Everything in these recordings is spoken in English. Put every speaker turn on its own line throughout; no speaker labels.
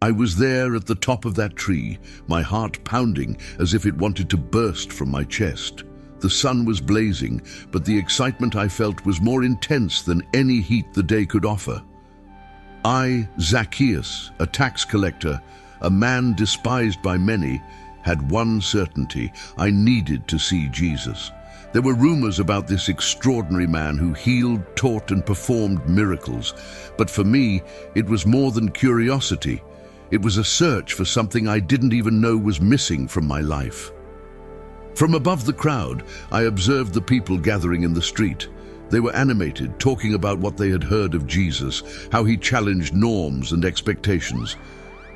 I was there at the top of that tree, my heart pounding as if it wanted to burst from my chest. The sun was blazing, but the excitement I felt was more intense than any heat the day could offer. I, Zacchaeus, a tax collector, a man despised by many, had one certainty: I needed to see Jesus. There were rumors about this extraordinary man who healed, taught, and performed miracles. But for me, it was more than curiosity. It was a search for something I didn't even know was missing from my life. From above the crowd, I observed the people gathering in the street. They were animated, talking about what they had heard of Jesus, how he challenged norms and expectations.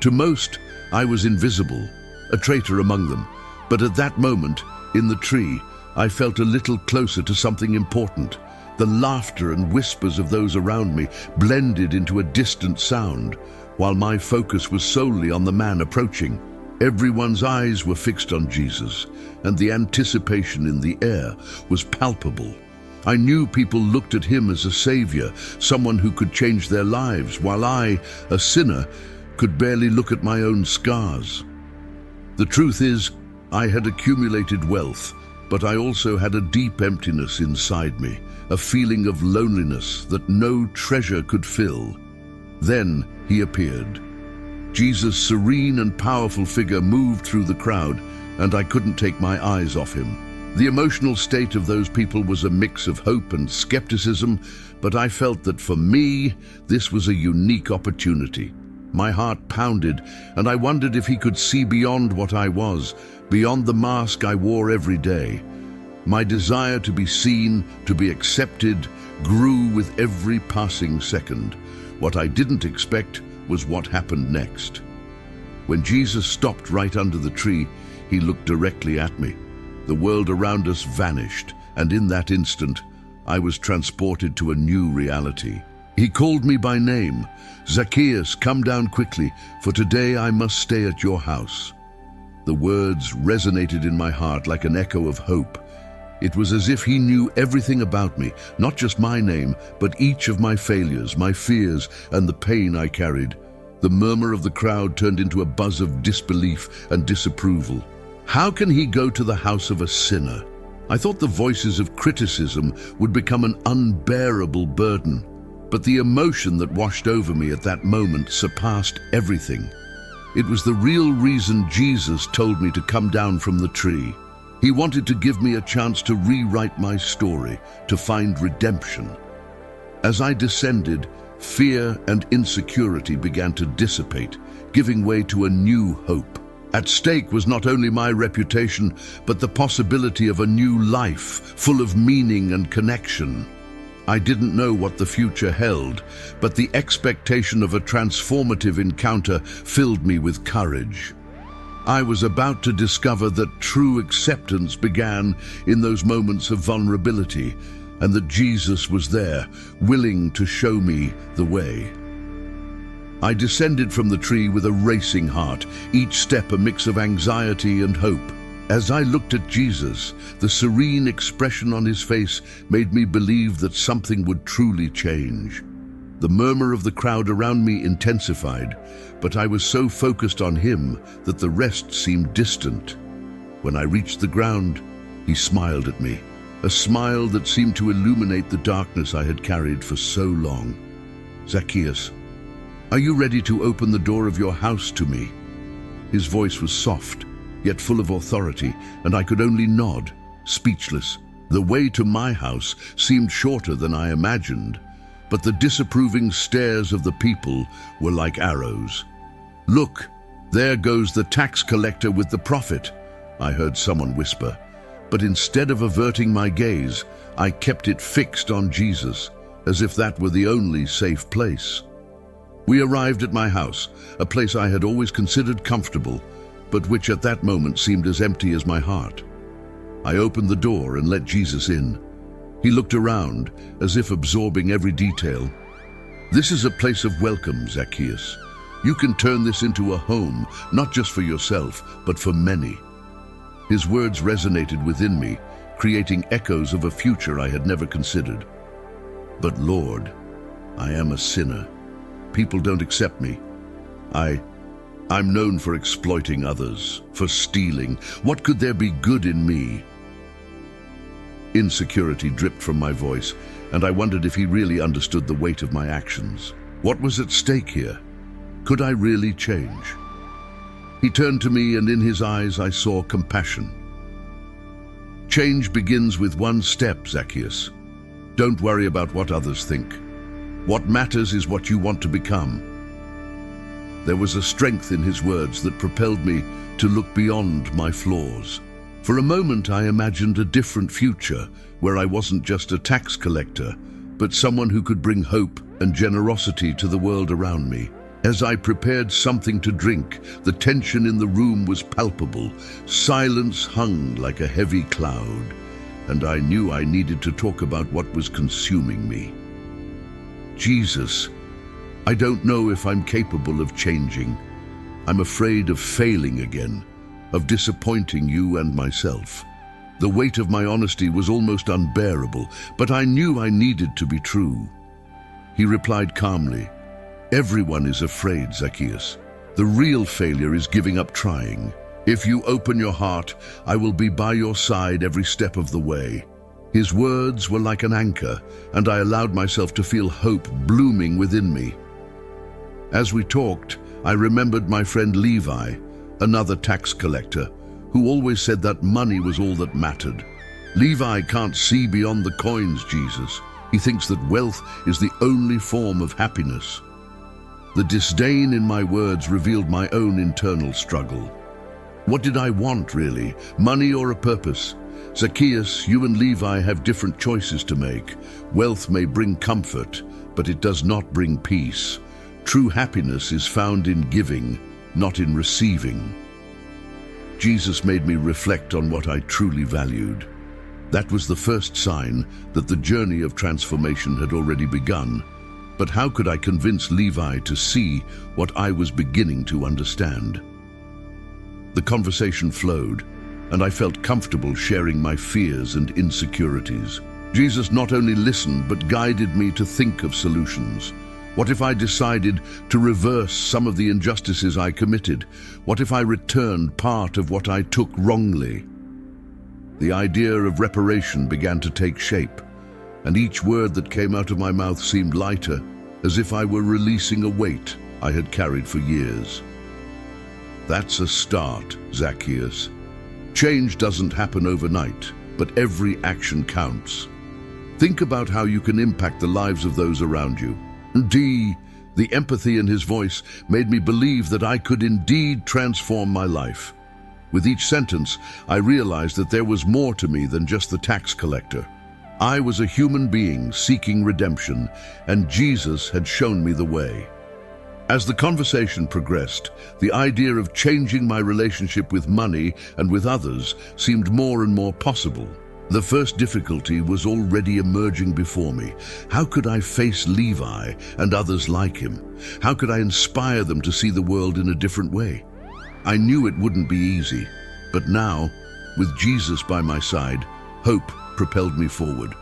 To most, I was invisible, a traitor among them. But at that moment, in the tree, I felt a little closer to something important. The laughter and whispers of those around me blended into a distant sound, while my focus was solely on the man approaching. Everyone's eyes were fixed on Jesus, and the anticipation in the air was palpable. I knew people looked at him as a savior, someone who could change their lives, while I, a sinner, could barely look at my own scars. The truth is, I had accumulated wealth, but I also had a deep emptiness inside me, a feeling of loneliness that no treasure could fill. Then he appeared. Jesus' serene and powerful figure moved through the crowd, and I couldn't take my eyes off him. The emotional state of those people was a mix of hope and skepticism, but I felt that for me, this was a unique opportunity. My heart pounded, and I wondered if he could see beyond what I was, beyond the mask I wore every day. My desire to be seen, to be accepted, grew with every passing second. What I didn't expect was what happened next. When Jesus stopped right under the tree, he looked directly at me. The world around us vanished, and in that instant, I was transported to a new reality. He called me by name. "Zacchaeus, come down quickly, for today I must stay at your house." The words resonated in my heart like an echo of hope. It was as if he knew everything about me, not just my name, but each of my failures, my fears, and the pain I carried. The murmur of the crowd turned into a buzz of disbelief and disapproval. How can he go to the house of a sinner? I thought the voices of criticism would become an unbearable burden. But the emotion that washed over me at that moment surpassed everything. It was the real reason Jesus told me to come down from the tree. He wanted to give me a chance to rewrite my story, to find redemption. As I descended, fear and insecurity began to dissipate, giving way to a new hope. At stake was not only my reputation, but the possibility of a new life, full of meaning and connection. I didn't know what the future held, but the expectation of a transformative encounter filled me with courage. I was about to discover that true acceptance began in those moments of vulnerability, and that Jesus was there, willing to show me the way. I descended from the tree with a racing heart, each step a mix of anxiety and hope. As I looked at Jesus, the serene expression on his face made me believe that something would truly change. The murmur of the crowd around me intensified, but I was so focused on him that the rest seemed distant. When I reached the ground, he smiled at me, a smile that seemed to illuminate the darkness I had carried for so long. "Zacchaeus, are you ready to open the door of your house to me?" His voice was soft, yet full of authority, and I could only nod, speechless. The way to my house seemed shorter than I imagined, but the disapproving stares of the people were like arrows. "Look, there goes the tax collector with the prophet," I heard someone whisper. But instead of averting my gaze, I kept it fixed on Jesus, as if that were the only safe place. We arrived at my house, a place I had always considered comfortable, but which at that moment seemed as empty as my heart. I opened the door and let Jesus in. He looked around, as if absorbing every detail. "This is a place of welcome, Zacchaeus. You can turn this into a home, not just for yourself, but for many." His words resonated within me, creating echoes of a future I had never considered. "But Lord, I am a sinner. People don't accept me. I'm known for exploiting others, for stealing. What could there be good in me? Insecurity dripped from my voice, and I wondered if he really understood the weight of my actions. What was at stake here? Could I really change? He turned to me, and in his eyes I saw compassion. Change begins with one step, Zacchaeus. Don't worry about what others think. What matters is what you want to become. There was a strength in his words that propelled me to look beyond my flaws. For a moment, I imagined a different future where I wasn't just a tax collector, but someone who could bring hope and generosity to the world around me. As I prepared something to drink, the tension in the room was palpable. Silence hung like a heavy cloud, and I knew I needed to talk about what was consuming me. Jesus, I don't know if I'm capable of changing. I'm afraid of failing again, of disappointing you and myself. The weight of my honesty was almost unbearable, but I knew I needed to be true. He replied calmly, "Everyone is afraid, Zacchaeus. The real failure is giving up trying. If you open your heart, I will be by your side every step of the way." His words were like an anchor, and I allowed myself to feel hope blooming within me. As we talked, I remembered my friend Levi, another tax collector, who always said that money was all that mattered. Levi can't see beyond the coins, Jesus. He thinks that wealth is the only form of happiness. The disdain in my words revealed my own internal struggle. What did I want, really? Money or a purpose? Zacchaeus, you and Levi have different choices to make. Wealth may bring comfort, but it does not bring peace. True happiness is found in giving, not in receiving. Jesus made me reflect on what I truly valued. That was the first sign that the journey of transformation had already begun. But how could I convince Levi to see what I was beginning to understand? The conversation flowed, and I felt comfortable sharing my fears and insecurities. Jesus not only listened, but guided me to think of solutions. What if I decided to reverse some of the injustices I committed? What if I returned part of what I took wrongly? The idea of reparation began to take shape, and each word that came out of my mouth seemed lighter, as if I were releasing a weight I had carried for years. That's a start, Zacchaeus. Change doesn't happen overnight, but every action counts. Think about how you can impact the lives of those around you. The empathy in his voice made me believe that I could indeed transform my life. With each sentence, I realized that there was more to me than just the tax collector. I was a human being seeking redemption, and Jesus had shown me the way. As the conversation progressed, the idea of changing my relationship with money and with others seemed more and more possible. The first difficulty was already emerging before me. How could I face Levi and others like him? How could I inspire them to see the world in a different way? I knew it wouldn't be easy, but now, with Jesus by my side, hope propelled me forward.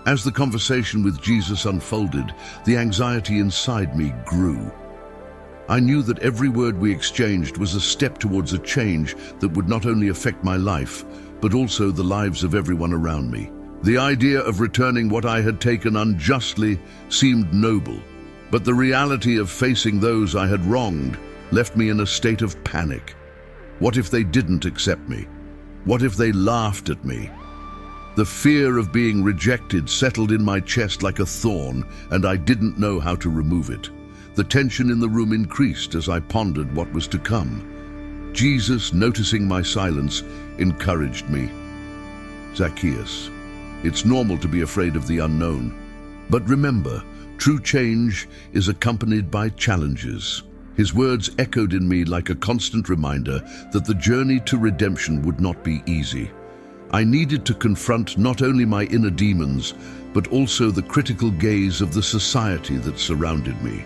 As the conversation with Jesus unfolded, the anxiety inside me grew. I knew that every word we exchanged was a step towards a change that would not only affect my life, but also the lives of everyone around me. The idea of returning what I had taken unjustly seemed noble, but the reality of facing those I had wronged left me in a state of panic. What if they didn't accept me? What if they laughed at me? The fear of being rejected settled in my chest like a thorn, and I didn't know how to remove it. The tension in the room increased as I pondered what was to come. Jesus, noticing my silence, encouraged me. Zacchaeus, it's normal to be afraid of the unknown. But remember, true change is accompanied by challenges. His words echoed in me like a constant reminder that the journey to redemption would not be easy. I needed to confront not only my inner demons, but also the critical gaze of the society that surrounded me.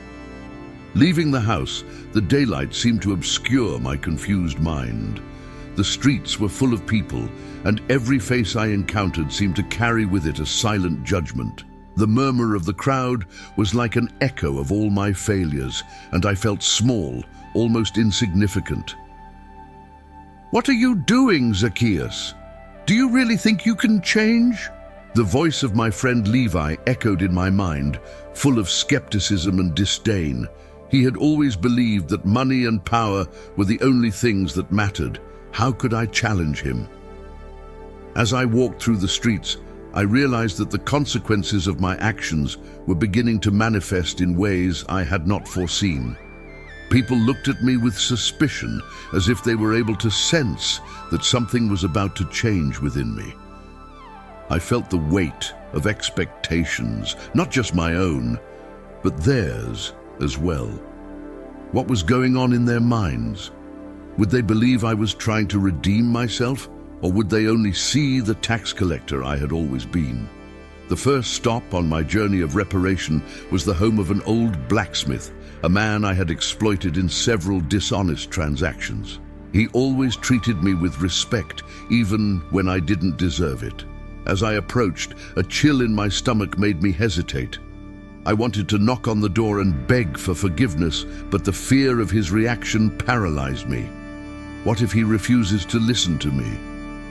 Leaving the house, the daylight seemed to obscure my confused mind. The streets were full of people, and every face I encountered seemed to carry with it a silent judgment. The murmur of the crowd was like an echo of all my failures, and I felt small, almost insignificant. "What are you doing, Zacchaeus? Do you really think you can change?" The voice of my friend Levi echoed in my mind, full of skepticism and disdain. He had always believed that money and power were the only things that mattered. How could I challenge him? As I walked through the streets, I realized that the consequences of my actions were beginning to manifest in ways I had not foreseen. People looked at me with suspicion, as if they were able to sense that something was about to change within me. I felt the weight of expectations, not just my own, but theirs as well. What was going on in their minds? Would they believe I was trying to redeem myself, or would they only see the tax collector I had always been? The first stop on my journey of reparation was the home of an old blacksmith, a man I had exploited in several dishonest transactions. He always treated me with respect, even when I didn't deserve it. As I approached, a chill in my stomach made me hesitate. I wanted to knock on the door and beg for forgiveness, but the fear of his reaction paralyzed me. What if he refuses to listen to me?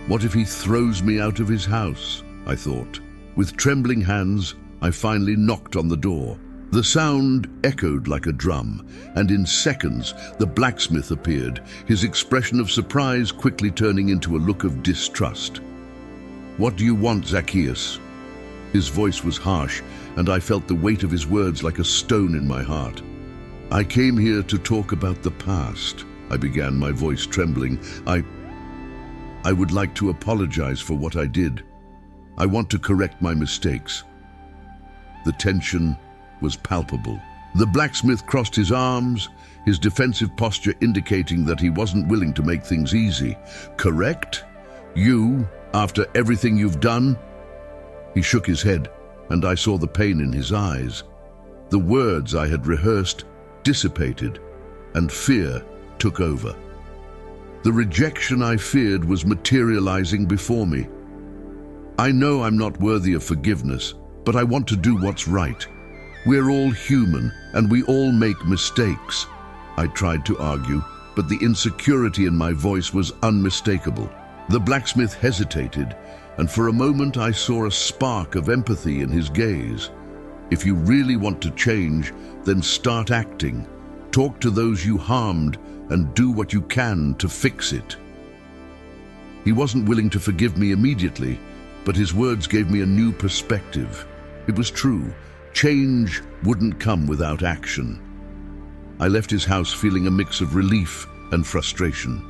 What if he throws me out of his house? I thought. With trembling hands, I finally knocked on the door. The sound echoed like a drum, and in seconds, the blacksmith appeared, his expression of surprise quickly turning into a look of distrust. "What do you want, Zacchaeus?" His voice was harsh, and I felt the weight of his words like a stone in my heart. "I came here to talk about the past," I began, my voice trembling. I would like to apologize for what I did. I want to correct my mistakes." The tension was palpable. The blacksmith crossed his arms, his defensive posture indicating that he wasn't willing to make things easy. "Correct? You, after everything you've done?" He shook his head, and I saw the pain in his eyes. The words I had rehearsed dissipated, and fear took over. The rejection I feared was materializing before me. "I know I'm not worthy of forgiveness, but I want to do what's right. We're all human, and we all make mistakes." I tried to argue, but the insecurity in my voice was unmistakable. The blacksmith hesitated, and for a moment I saw a spark of empathy in his gaze. "If you really want to change, then start acting. Talk to those you harmed and do what you can to fix it." He wasn't willing to forgive me immediately, but his words gave me a new perspective. It was true. Change wouldn't come without action. I left his house feeling a mix of relief and frustration.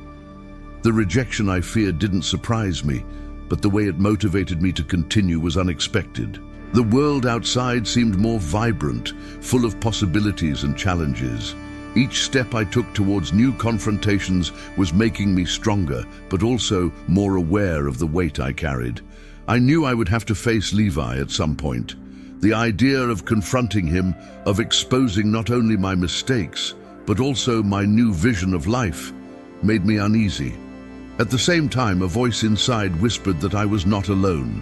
The rejection I feared didn't surprise me, but the way it motivated me to continue was unexpected. The world outside seemed more vibrant, full of possibilities and challenges. Each step I took towards new confrontations was making me stronger, but also more aware of the weight I carried. I knew I would have to face Levi at some point. The idea of confronting him, of exposing not only my mistakes, but also my new vision of life, made me uneasy. At the same time, a voice inside whispered that I was not alone.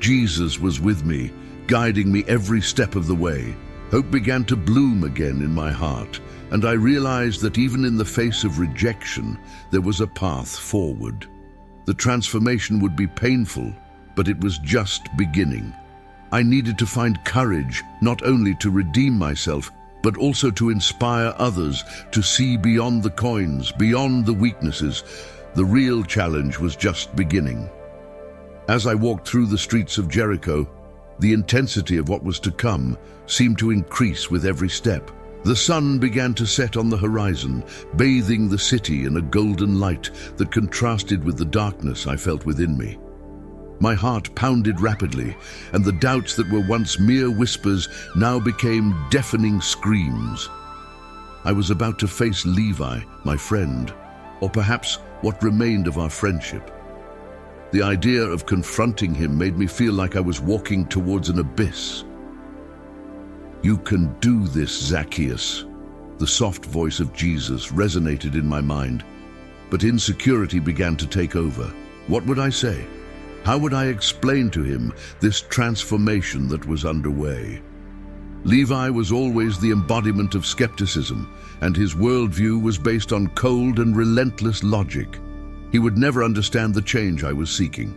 Jesus was with me, guiding me every step of the way. Hope began to bloom again in my heart, and I realized that even in the face of rejection, there was a path forward. The transformation would be painful, but it was just beginning. I needed to find courage, not only to redeem myself, but also to inspire others to see beyond the coins, beyond the weaknesses. The real challenge was just beginning. As I walked through the streets of Jericho, the intensity of what was to come seemed to increase with every step. The sun began to set on the horizon, bathing the city in a golden light that contrasted with the darkness I felt within me. My heart pounded rapidly, and the doubts that were once mere whispers now became deafening screams. I was about to face Levi, my friend, or perhaps what remained of our friendship. The idea of confronting him made me feel like I was walking towards an abyss. "You can do this, Zacchaeus." The soft voice of Jesus resonated in my mind, but insecurity began to take over. What would I say? How would I explain to him this transformation that was underway? Levi was always the embodiment of skepticism, and his worldview was based on cold and relentless logic. He would never understand the change I was seeking.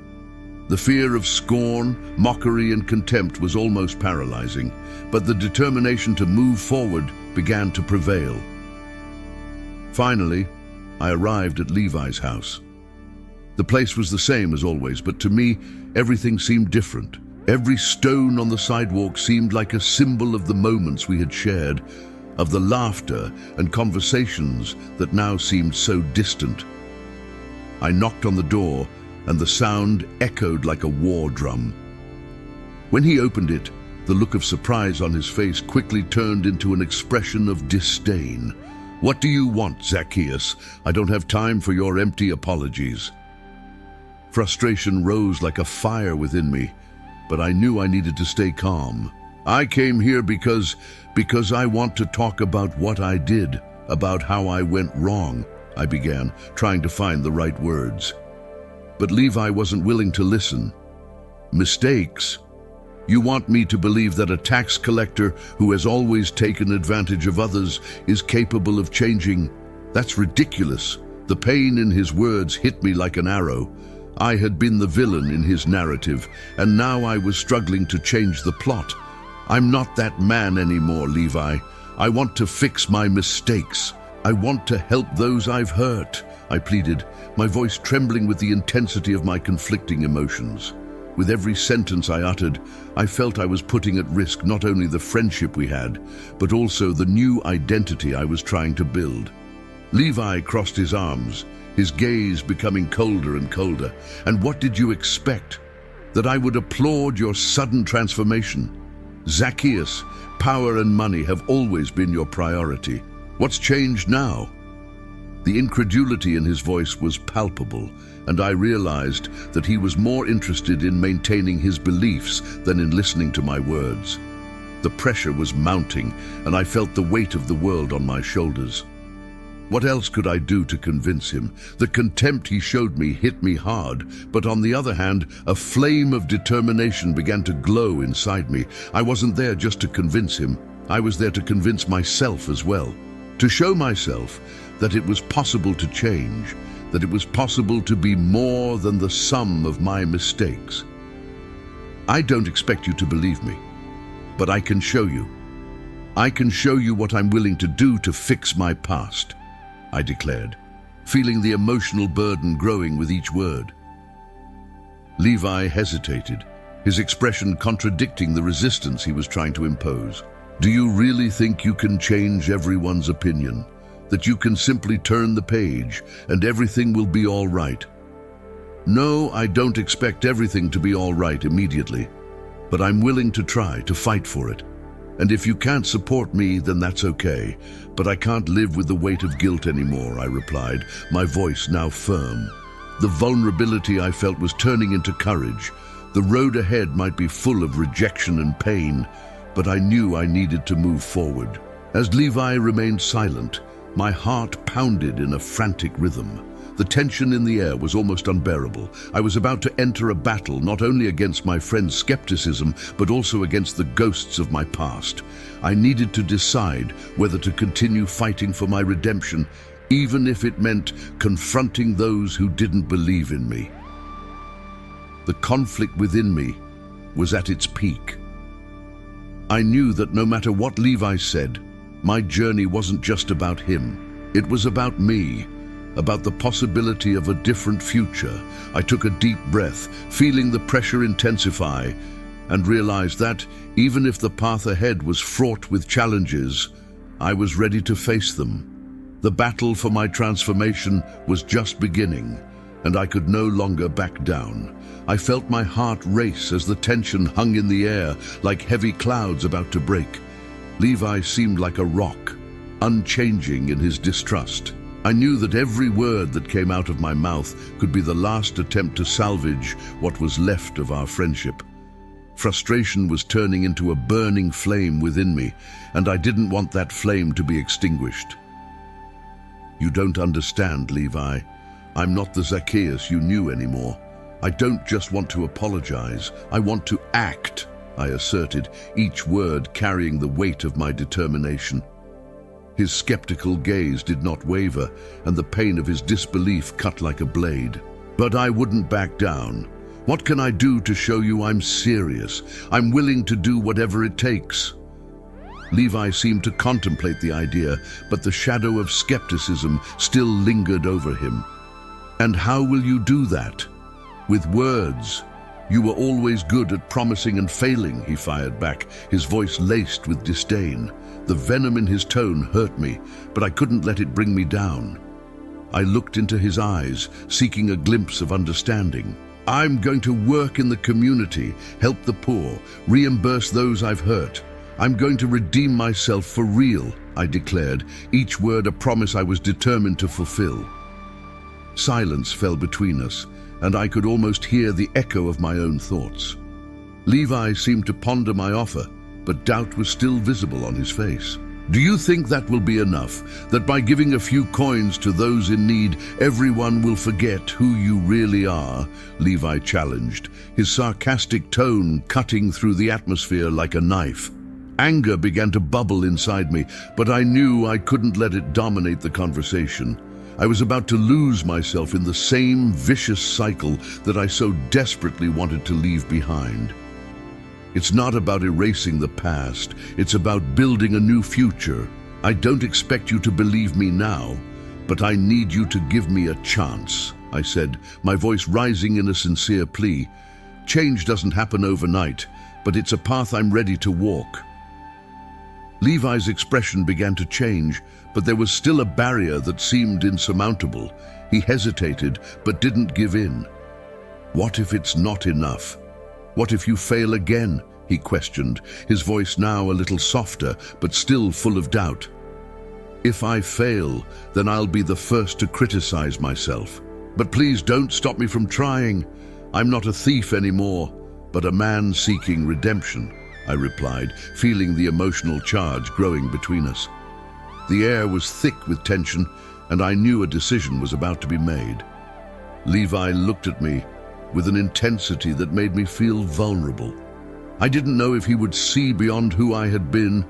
The fear of scorn, mockery, and contempt was almost paralyzing, but the determination to move forward began to prevail. Finally, I arrived at Levi's house. The place was the same as always, but to me, everything seemed different. Every stone on the sidewalk seemed like a symbol of the moments we had shared, of the laughter and conversations that now seemed so distant. I knocked on the door, and the sound echoed like a war drum. When he opened it, the look of surprise on his face quickly turned into an expression of disdain. "What do you want, Zacchaeus? I don't have time for your empty apologies." Frustration rose like a fire within me, but I knew I needed to stay calm. "I came here because I want to talk about what I did, about how I went wrong," I began, trying to find the right words. But Levi wasn't willing to listen. "Mistakes? You want me to believe that a tax collector who has always taken advantage of others is capable of changing? That's ridiculous." The pain in his words hit me like an arrow. I had been the villain in his narrative, and now I was struggling to change the plot. "I'm not that man anymore, Levi. I want to fix my mistakes. I want to help those I've hurt," I pleaded, my voice trembling with the intensity of my conflicting emotions. With every sentence I uttered, I felt I was putting at risk not only the friendship we had, but also the new identity I was trying to build. Levi crossed his arms, his gaze becoming colder and colder. "And what did you expect? That I would applaud your sudden transformation? Zacchaeus, power and money have always been your priority. What's changed now?" The incredulity in his voice was palpable, and I realized that he was more interested in maintaining his beliefs than in listening to my words. The pressure was mounting, and I felt the weight of the world on my shoulders. What else could I do to convince him? The contempt he showed me hit me hard, but on the other hand, a flame of determination began to glow inside me. I wasn't there just to convince him. I was there to convince myself as well. To show myself that it was possible to change, that it was possible to be more than the sum of my mistakes. "I don't expect you to believe me, but I can show you. I can show you what I'm willing to do to fix my past," I declared, feeling the emotional burden growing with each word. Levi hesitated, his expression contradicting the resistance he was trying to impose. "Do you really think you can change everyone's opinion? That you can simply turn the page and everything will be all right?" "No, I don't expect everything to be all right immediately, but I'm willing to try to fight for it. And if you can't support me, then that's okay. But I can't live with the weight of guilt anymore," I replied, my voice now firm. The vulnerability I felt was turning into courage. The road ahead might be full of rejection and pain, but I knew I needed to move forward. As Levi remained silent, my heart pounded in a frantic rhythm. The tension in the air was almost unbearable. I was about to enter a battle not only against my friend's skepticism, but also against the ghosts of my past. I needed to decide whether to continue fighting for my redemption, even if it meant confronting those who didn't believe in me. The conflict within me was at its peak. I knew that no matter what Levi said, my journey wasn't just about him. It was about me, about the possibility of a different future. I took a deep breath, feeling the pressure intensify, and realized that, even if the path ahead was fraught with challenges, I was ready to face them. The battle for my transformation was just beginning, and I could no longer back down. I felt my heart race as the tension hung in the air like heavy clouds about to break. Levi seemed like a rock, unchanging in his distrust. I knew that every word that came out of my mouth could be the last attempt to salvage what was left of our friendship. Frustration was turning into a burning flame within me, and I didn't want that flame to be extinguished. "You don't understand, Levi. I'm not the Zacchaeus you knew anymore. I don't just want to apologize. I want to act. I asserted, each word carrying the weight of my determination. His skeptical gaze did not waver, and the pain of his disbelief cut like a blade. But I wouldn't back down. What can I do to show you I'm serious? I'm willing to do whatever it takes. Levi seemed to contemplate the idea, but the shadow of skepticism still lingered over him. And how will you do that? With words. You were always good at promising and failing, he fired back, his voice laced with disdain. The venom in his tone hurt me, but I couldn't let it bring me down. I looked into his eyes, seeking a glimpse of understanding. I'm going to work in the community, help the poor, reimburse those I've hurt. I'm going to redeem myself for real, I declared, each word a promise I was determined to fulfill. Silence fell between us, and I could almost hear the echo of my own thoughts. Levi seemed to ponder my offer, but doubt was still visible on his face. Do you think that will be enough, that by giving a few coins to those in need, everyone will forget who you really are? Levi challenged, his sarcastic tone cutting through the atmosphere like a knife. Anger began to bubble inside me, but I knew I couldn't let it dominate the conversation. I was about to lose myself in the same vicious cycle that I so desperately wanted to leave behind. It's not about erasing the past, it's about building a new future. I don't expect you to believe me now, but I need you to give me a chance, I said, my voice rising in a sincere plea. Change doesn't happen overnight, but it's a path I'm ready to walk. Levi's expression began to change, but there was still a barrier that seemed insurmountable. He hesitated, but didn't give in. What if it's not enough? What if you fail again? He questioned, his voice now a little softer, but still full of doubt. If I fail, then I'll be the first to criticize myself. But please don't stop me from trying. I'm not a thief anymore, but a man seeking redemption, I replied, feeling the emotional charge growing between us. The air was thick with tension, and I knew a decision was about to be made. Levi looked at me with an intensity that made me feel vulnerable. I didn't know if he would see beyond who I had been,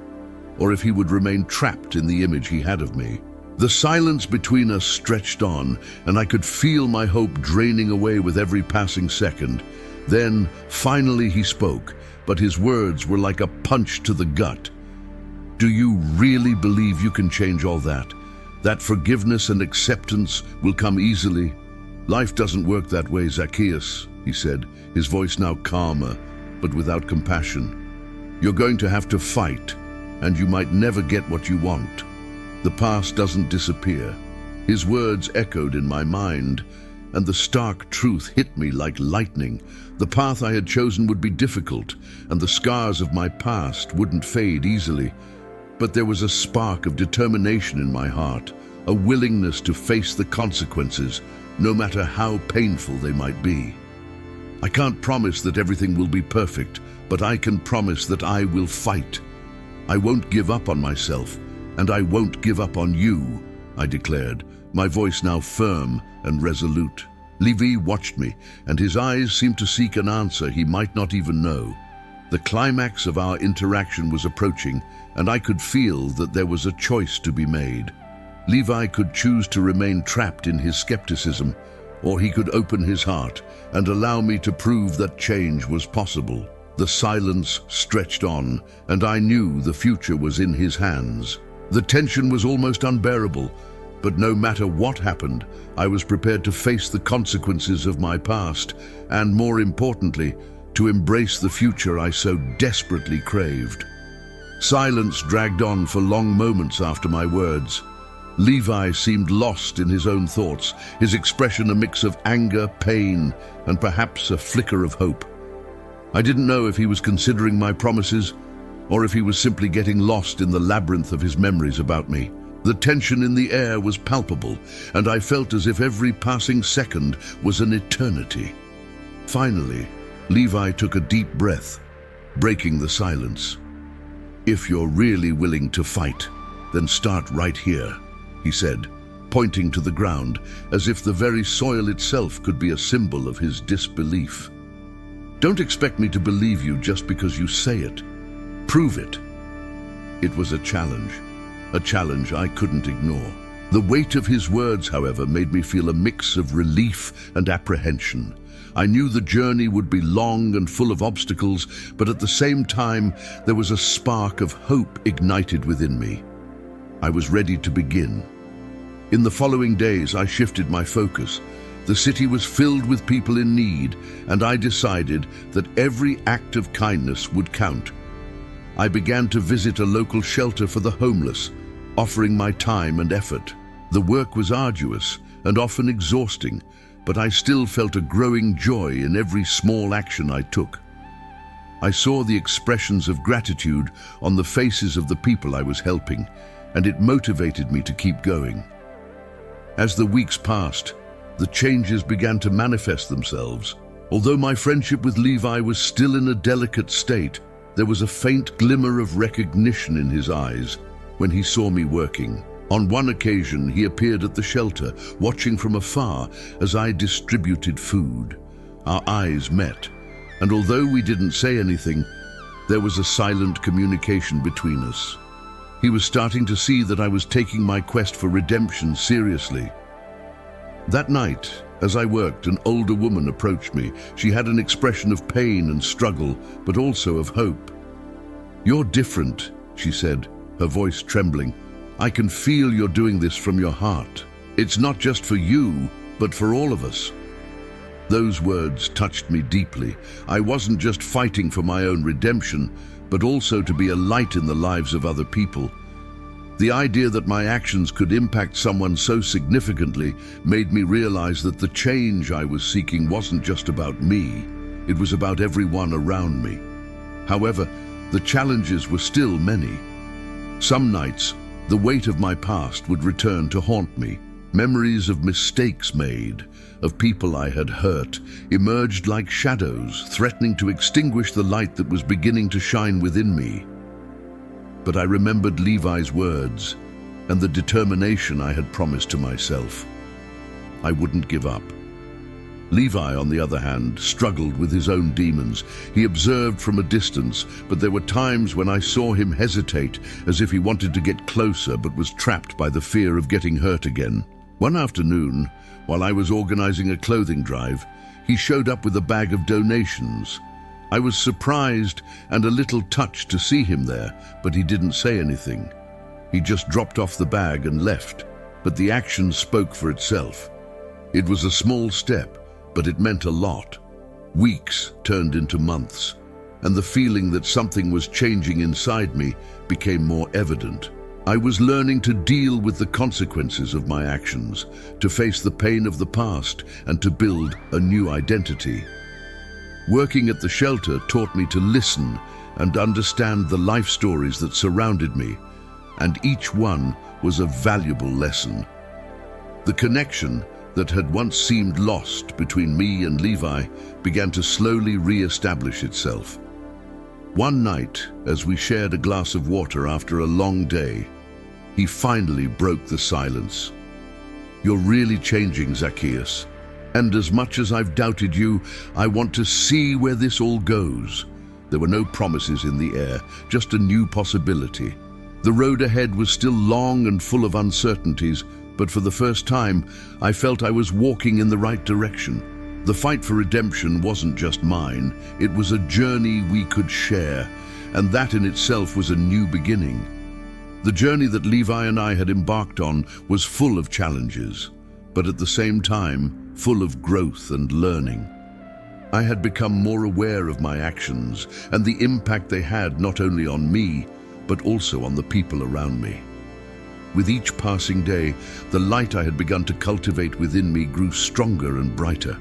or if he would remain trapped in the image he had of me. The silence between us stretched on, and I could feel my hope draining away with every passing second. Then, finally he spoke, but his words were like a punch to the gut. Do you really believe you can change all that? That forgiveness and acceptance will come easily? Life doesn't work that way, ZACCHAEUS, he said, his voice now calmer, but without compassion. You're going to have to fight, and you might never get what you want. The past doesn't disappear. His words echoed in my mind, and the stark truth hit me like lightning. The path I had chosen would be difficult, and the scars of my past wouldn't fade easily. But there was a spark of determination in my heart, a willingness to face the consequences, no matter how painful they might be. I can't promise that everything will be perfect, but I can promise that I will fight. I won't give up on myself, and I won't give up on you, I declared, my voice now firm and resolute. Levi watched me, and his eyes seemed to seek an answer he might not even know. The climax of our interaction was approaching, and I could feel that there was a choice to be made. Levi could choose to remain trapped in his skepticism, or he could open his heart and allow me to prove that change was possible. The silence stretched on, and I knew the future was in his hands. The tension was almost unbearable, but no matter what happened, I was prepared to face the consequences of my past, and more importantly, to embrace the future I so desperately craved. Silence dragged on for long moments after my words. Levi seemed lost in his own thoughts, his expression a mix of anger, pain, and perhaps a flicker of hope. I didn't know if he was considering my promises, or if he was simply getting lost in the labyrinth of his memories about me. The tension in the air was palpable, and I felt as if every passing second was an eternity. Finally, Levi took a deep breath, breaking the silence. If you're really willing to fight, then start right here, he said, pointing to the ground, as if the very soil itself could be a symbol of his disbelief. Don't expect me to believe you just because you say it. Prove it. It was a challenge I couldn't ignore. The weight of his words, however, made me feel a mix of relief and apprehension. I knew the journey would be long and full of obstacles, but at the same time, there was a spark of hope ignited within me. I was ready to begin. In the following days, I shifted my focus. The city was filled with people in need, and I decided that every act of kindness would count. I began to visit a local shelter for the homeless, offering my time and effort. The work was arduous and often exhausting, but I still felt a growing joy in every small action I took. I saw the expressions of gratitude on the faces of the people I was helping, and it motivated me to keep going. As the weeks passed, the changes began to manifest themselves. Although my friendship with Levi was still in a delicate state, there was a faint glimmer of recognition in his eyes when he saw me working. On one occasion, he appeared at the shelter, watching from afar as I distributed food. Our eyes met, and although we didn't say anything, there was a silent communication between us. He was starting to see that I was taking my quest for redemption seriously. That night, as I worked, an older woman approached me. She had an expression of pain and struggle, but also of hope. "You're different," she said, her voice trembling. "I can feel you're doing this from your heart. It's not just for you, but for all of us." Those words touched me deeply. I wasn't just fighting for my own redemption, but also to be a light in the lives of other people. The idea that my actions could impact someone so significantly made me realize that the change I was seeking wasn't just about me, it was about everyone around me. However, the challenges were still many. Some nights, the weight of my past would return to haunt me. Memories of mistakes made, of people I had hurt, emerged like shadows, threatening to extinguish the light that was beginning to shine within me. But I remembered Levi's words and the determination I had promised to myself. I wouldn't give up. Levi, on the other hand, struggled with his own demons. He observed from a distance, but there were times when I saw him hesitate, as if he wanted to get closer but was trapped by the fear of getting hurt again. One afternoon, while I was organizing a clothing drive, he showed up with a bag of donations. I was surprised and a little touched to see him there, but he didn't say anything. He just dropped off the bag and left, but the action spoke for itself. It was a small step, but it meant a lot. Weeks turned into months, and the feeling that something was changing inside me became more evident. I was learning to deal with the consequences of my actions, to face the pain of the past, and to build a new identity. Working at the shelter taught me to listen and understand the life stories that surrounded me, and each one was a valuable lesson. The connection that had once seemed lost between me and Levi began to slowly re-establish itself. One night, as we shared a glass of water after a long day, he finally broke the silence. "You're really changing, ZACCHAEUS. And as much as I've doubted you, I want to see where this all goes." There were no promises in the air, just a new possibility. The road ahead was still long and full of uncertainties, but for the first time, I felt I was walking in the right direction. The fight for redemption wasn't just mine, it was a journey we could share, and that in itself was a new beginning. The journey that Levi and I had embarked on was full of challenges, but at the same time, full of growth and learning. I had become more aware of my actions and the impact they had not only on me, but also on the people around me. With each passing day, the light I had begun to cultivate within me grew stronger and brighter.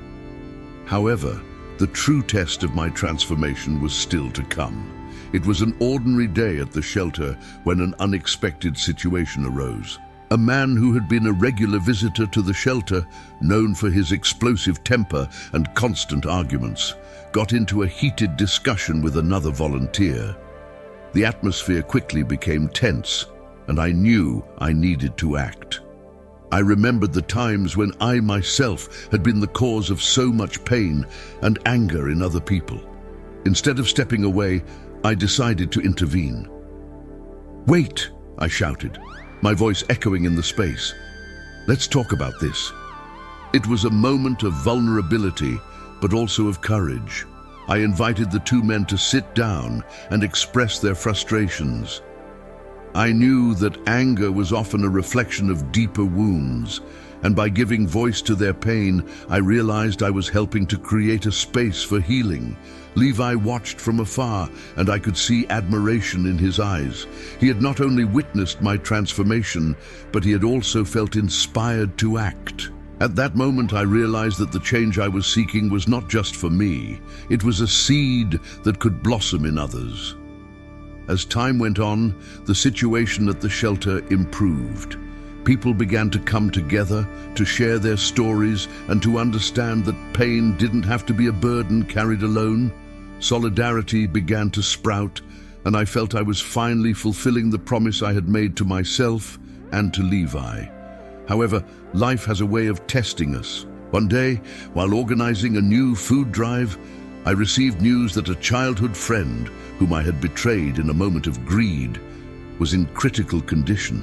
However, the true test of my transformation was still to come. It was an ordinary day at the shelter when an unexpected situation arose. A man who had been a regular visitor to the shelter, known for his explosive temper and constant arguments, got into a heated discussion with another volunteer. The atmosphere quickly became tense, and I knew I needed to act. I remembered the times when I myself had been the cause of so much pain and anger in other people. Instead of stepping away, I decided to intervene. "Wait!" I shouted, my voice echoing in the space. "Let's talk about this." It was a moment of vulnerability, but also of courage. I invited the two men to sit down and express their frustrations. I knew that anger was often a reflection of deeper wounds, and by giving voice to their pain, I realized I was helping to create a space for healing. Levi watched from afar, and I could see admiration in his eyes. He had not only witnessed my transformation, but he had also felt inspired to act. At that moment, I realized that the change I was seeking was not just for me. It was a seed that could blossom in others. As time went on, the situation at the shelter improved. People began to come together, to share their stories, and to understand that pain didn't have to be a burden carried alone. Solidarity began to sprout, and I felt I was finally fulfilling the promise I had made to myself and to Levi. However, life has a way of testing us. One day, while organizing a new food drive, I received news that a childhood friend, whom I had betrayed in a moment of greed, was in critical condition.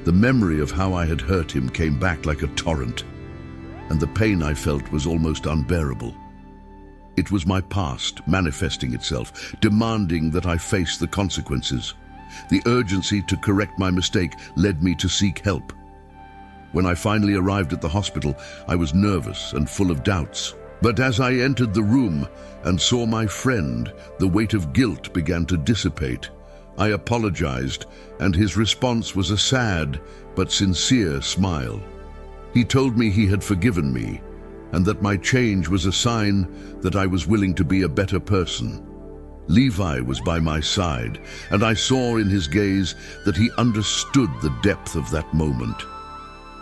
The memory of how I had hurt him came back like a torrent, and the pain I felt was almost unbearable. It was my past manifesting itself, demanding that I face the consequences. The urgency to correct my mistake led me to seek help. When I finally arrived at the hospital, I was nervous and full of doubts. But as I entered the room and saw my friend, the weight of guilt began to dissipate. I apologized, and his response was a sad but sincere smile. He told me he had forgiven me, and that my change was a sign that I was willing to be a better person. Levi was by my side, and I saw in his gaze that he understood the depth of that moment.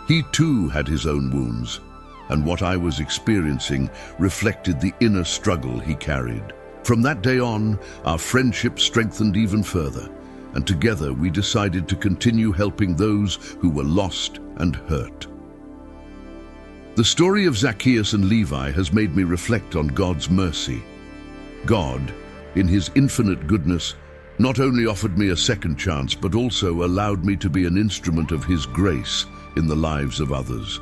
He too had his own wounds, and what I was experiencing reflected the inner struggle he carried. From that day on, our friendship strengthened even further, and together we decided to continue helping those who were lost and hurt. The story of Zacchaeus and Levi has made me reflect on God's mercy. God, in his infinite goodness, not only offered me a second chance, but also allowed me to be an instrument of his grace in the lives of others.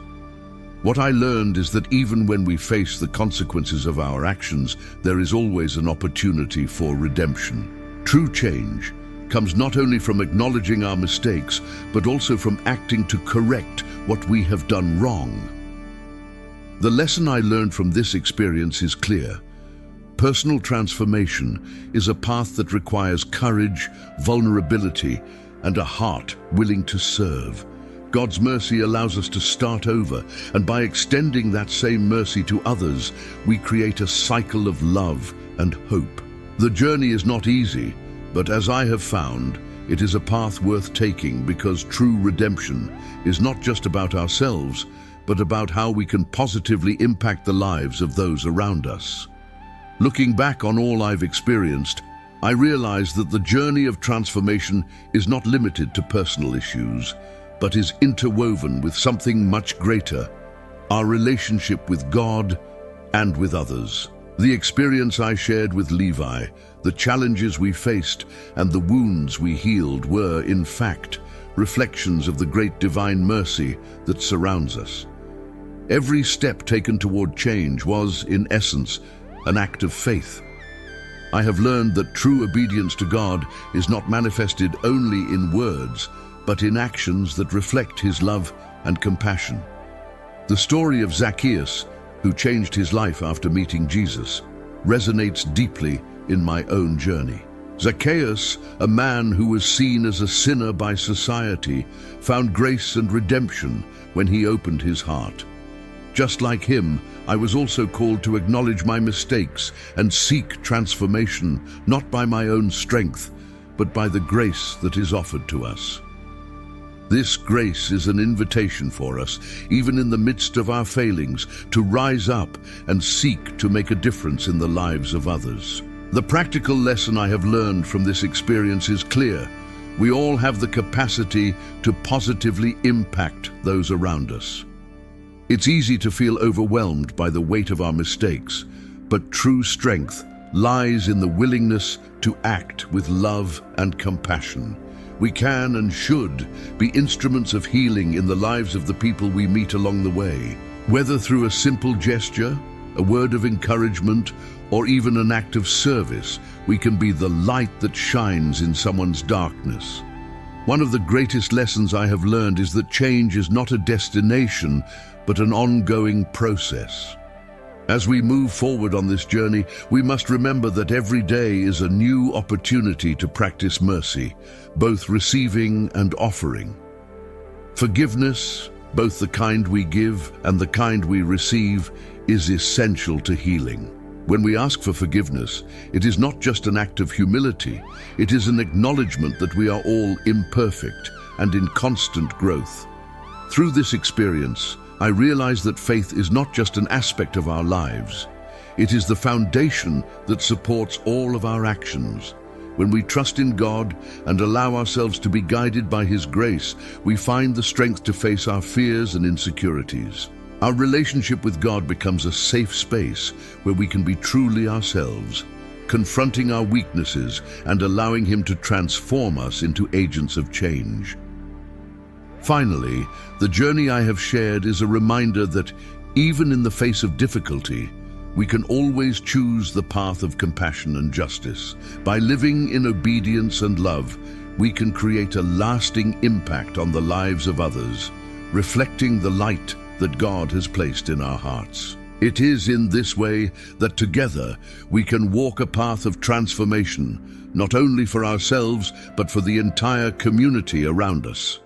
What I learned is that even when we face the consequences of our actions, there is always an opportunity for redemption. True change comes not only from acknowledging our mistakes, but also from acting to correct what we have done wrong. The lesson I learned from this experience is clear. Personal transformation is a path that requires courage, vulnerability, and a heart willing to serve. God's mercy allows us to start over, and by extending that same mercy to others, we create a cycle of love and hope. The journey is not easy, but as I have found, it is a path worth taking because true redemption is not just about ourselves, but about how we can positively impact the lives of those around us. Looking back on all I've experienced, I realize that the journey of transformation is not limited to personal issues, but is interwoven with something much greater, our relationship with God and with others. The experience I shared with Levi, the challenges we faced, and the wounds we healed were, in fact, reflections of the great divine mercy that surrounds us. Every step taken toward change was, in essence, an act of faith. I have learned that true obedience to God is not manifested only in words, but in actions that reflect his love and compassion. The story of Zacchaeus, who changed his life after meeting Jesus, resonates deeply in my own journey. Zacchaeus, a man who was seen as a sinner by society, found grace and redemption when he opened his heart. Just like him, I was also called to acknowledge my mistakes and seek transformation, not by my own strength, but by the grace that is offered to us. This grace is an invitation for us, even in the midst of our failings, to rise up and seek to make a difference in the lives of others. The practical lesson I have learned from this experience is clear. We all have the capacity to positively impact those around us. It's easy to feel overwhelmed by the weight of our mistakes, but true strength lies in the willingness to act with love and compassion. We can and should be instruments of healing in the lives of the people we meet along the way. Whether through a simple gesture, a word of encouragement, or even an act of service, we can be the light that shines in someone's darkness. One of the greatest lessons I have learned is that change is not a destination, but an ongoing process. As we move forward on this journey, we must remember that every day is a new opportunity to practice mercy, both receiving and offering. Forgiveness, both the kind we give and the kind we receive, is essential to healing. When we ask for forgiveness, it is not just an act of humility, it is an acknowledgement that we are all imperfect and in constant growth. Through this experience, I realize that faith is not just an aspect of our lives. It is the foundation that supports all of our actions. When we trust in God and allow ourselves to be guided by His grace, we find the strength to face our fears and insecurities. Our relationship with God becomes a safe space where we can be truly ourselves, confronting our weaknesses and allowing Him to transform us into agents of change. Finally, the journey I have shared is a reminder that even in the face of difficulty, we can always choose the path of compassion and justice. By living in obedience and love, we can create a lasting impact on the lives of others, reflecting the light that God has placed in our hearts. It is in this way that together we can walk a path of transformation, not only for ourselves, but for the entire community around us.